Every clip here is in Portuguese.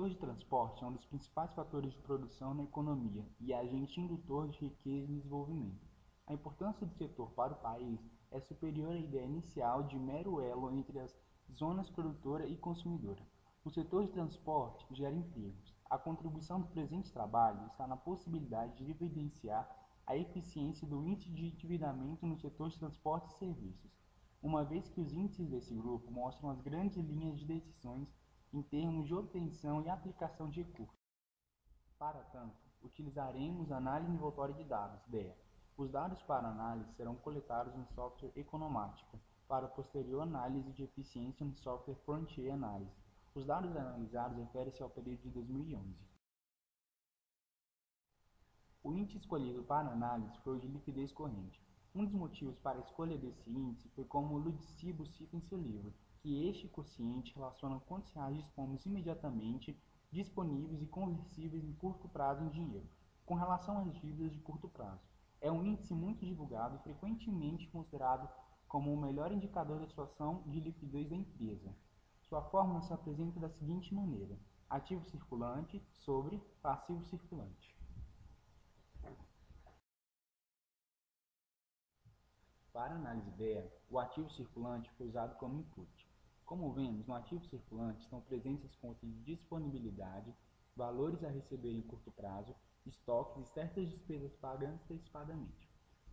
setor de transporte é um dos principais fatores de produção na economia e é agente indutor de riqueza e desenvolvimento. A importância do setor para o país é superior à ideia inicial de mero elo entre as zonas produtora e consumidora. O setor de transporte gera empregos. A contribuição do presente trabalho está na possibilidade de evidenciar a eficiência do índice de endividamento no setor de transporte e serviços, uma vez que os índices desse grupo mostram as grandes linhas de decisões em termos de obtenção e aplicação de recursos. Para tanto, utilizaremos análise envoltória de dados, DEA. Os dados para análise serão coletados no software Economática, para posterior análise de eficiência no software Frontier Analysis. Os dados analisados referem-se ao período de 2011. O índice escolhido para análise foi o de liquidez corrente. Um dos motivos para a escolha desse índice foi como Ludcibo cita em seu livro, que este quociente relaciona quantos reais dispomos imediatamente disponíveis e conversíveis em curto prazo em dinheiro, com relação às dívidas de curto prazo. É um índice muito divulgado e frequentemente considerado como o melhor indicador da situação de liquidez da empresa. Sua fórmula se apresenta da seguinte maneira: ativo circulante sobre passivo circulante. Para a análise DEA, o ativo circulante foi usado como input. Como vemos, no ativo circulante estão presentes as contas de disponibilidade, valores a receber em curto prazo, estoques e certas despesas pagas antecipadamente.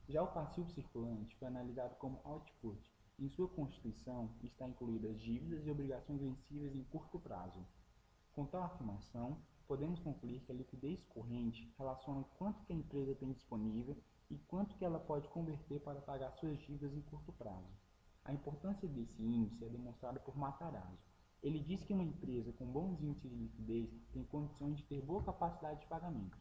Já o passivo circulante foi analisado como output. Em sua constituição está incluídas dívidas e obrigações vencíveis em curto prazo. Com tal afirmação, podemos concluir que a liquidez corrente relaciona quanto que a empresa tem disponível e quanto que ela pode converter para pagar suas dívidas em curto prazo. A importância desse índice é demonstrada por Matarazzo. Ele diz que uma empresa com bons índices de liquidez tem condições de ter boa capacidade de pagamento.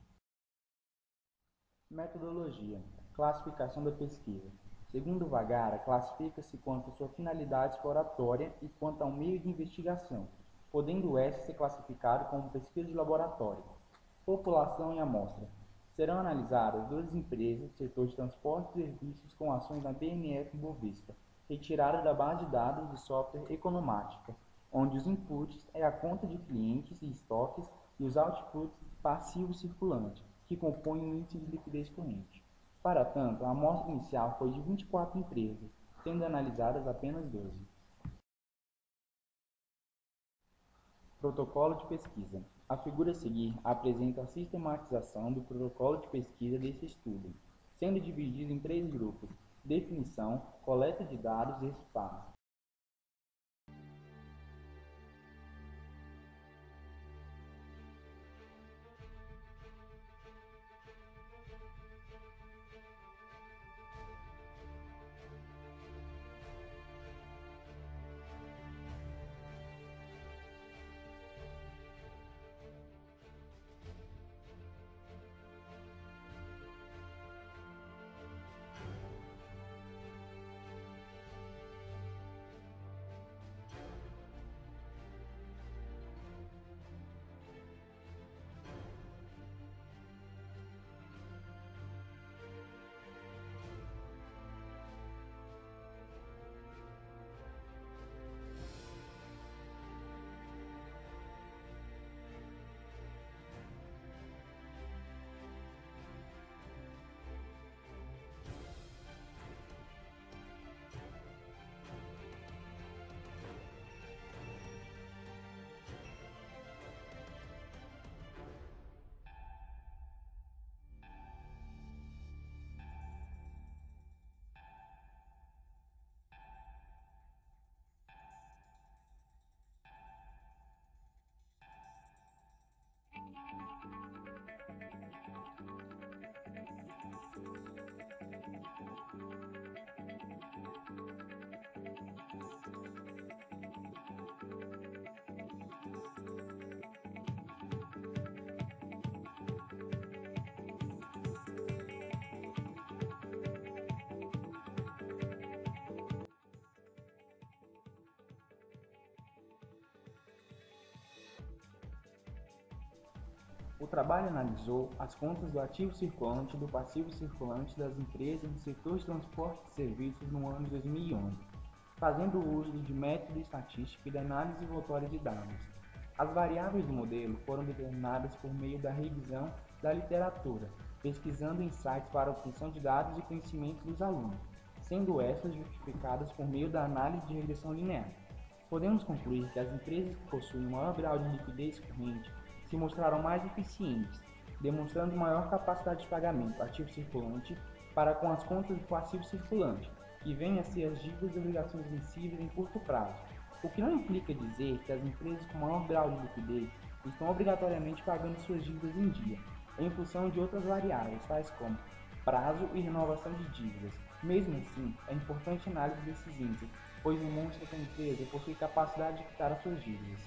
Metodologia: classificação da pesquisa. Segundo Vagara, classifica-se quanto à sua finalidade exploratória e quanto ao meio de investigação, podendo esta ser classificado como pesquisa de laboratório. População e amostra. Serão analisadas 12 empresas do setor de transporte e serviços com ações na BMF-Bovespa, retiradas da base de dados de software Economática, onde os inputs é a conta de clientes e estoques e os outputs passivo circulante, que compõem o índice de liquidez corrente. Para tanto, a amostra inicial foi de 24 empresas, sendo analisadas apenas 12. Protocolo de pesquisa. A figura a seguir apresenta a sistematização do protocolo de pesquisa desse estudo, sendo dividido em 3 grupos: definição, coleta de dados e resultados. O trabalho analisou as contas do ativo circulante e do passivo circulante das empresas do setor de transporte e serviços no ano de 2011, fazendo uso de método estatístico e de análise envoltória de dados. As variáveis do modelo foram determinadas por meio da revisão da literatura, pesquisando insights para a obtenção de dados e conhecimentos dos alunos, sendo essas justificadas por meio da análise de regressão linear. Podemos concluir que as empresas que possuem maior grau de liquidez corrente se mostraram mais eficientes, demonstrando maior capacidade de pagamento ativo circulante para com as contas do passivo circulante, que vêm a ser as dívidas e obrigações vencíveis em curto prazo, o que não implica dizer que as empresas com maior grau de liquidez estão obrigatoriamente pagando suas dívidas em dia, em função de outras variáveis, tais como prazo e renovação de dívidas. Mesmo assim, é importante a análise desses índices, pois demonstra que a empresa possui capacidade de quitar as suas dívidas.